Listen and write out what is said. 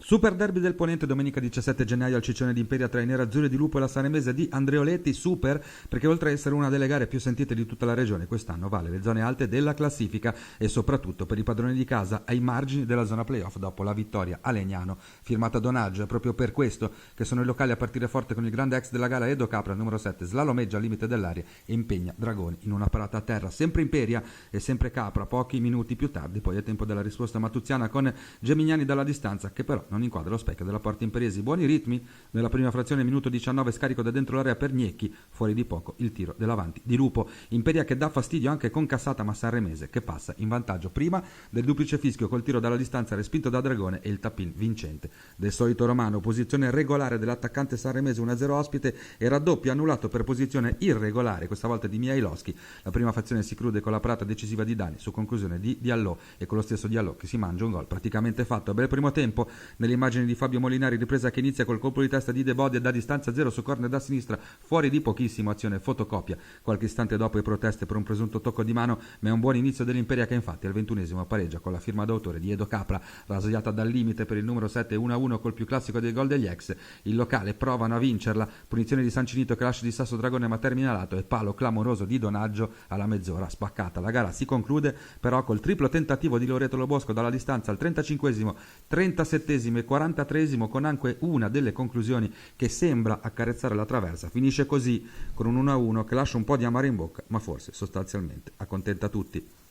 Super derby del Ponente domenica 17 gennaio al Ciccione d'Imperia tra i nerazzurri di Lupo e la Sanemese di Andreoletti. Super perché oltre a essere una delle gare più sentite di tutta la regione, quest'anno vale le zone alte della classifica e soprattutto per i padroni di casa ai margini della zona playoff dopo la vittoria a Legnano firmata Donaggio. È proprio per questo che sono i locali a partire forte con il grande ex della gara Edo Capra, numero 7, slalomeggia al limite dell'aria e impegna Dragoni in una parata a terra. Sempre Imperia e sempre Capra, pochi minuti più tardi, poi è tempo della risposta matuziana con Gemignani dalla distanza che però non inquadra lo specchio della porta imperiesi. Buoni ritmi nella prima frazione, minuto 19, scarico da dentro l'area per Gnecchi, fuori di poco il tiro dell'avanti di Lupo. Imperia che dà fastidio anche con Cassata ma Sanremese che passa in vantaggio prima del duplice fischio col tiro dalla distanza respinto da Dragone e il tappin vincente del solito Romano. Posizione regolare dell'attaccante sanremese 1-0 ospite e raddoppio annullato per posizione irregolare questa volta di Mihajlovski. La prima frazione si chiude con la parata decisiva di Dani su conclusione di Diallo e con lo stesso Diallo che si mangia un gol praticamente fatto. Bel primo tempo nelle immagini di Fabio Molinari, ripresa che inizia col colpo di testa di De Bode da distanza 0 su corner da sinistra, fuori di pochissimo, azione fotocopia qualche istante dopo le proteste per un presunto tocco di mano, ma è un buon inizio dell'Imperia che infatti al 21esimo pareggia con la firma d'autore di Edo Capra, rasaiata dal limite per il numero 7 1-1 col più classico dei gol degli ex. Il locale provano a vincerla, punizione di Sancinito che lascia di Sasso Dragone ma termina lato e palo clamoroso di Donaggio alla mezz'ora spaccata. La gara si conclude però col triplo tentativo di Loreto Lobosco dalla distanza al 35esimo, 37esimo e 43esimo, con anche una delle conclusioni che sembra accarezzare la traversa. Finisce così con un 1-1 che lascia un po' di amaro in bocca ma forse sostanzialmente accontenta tutti.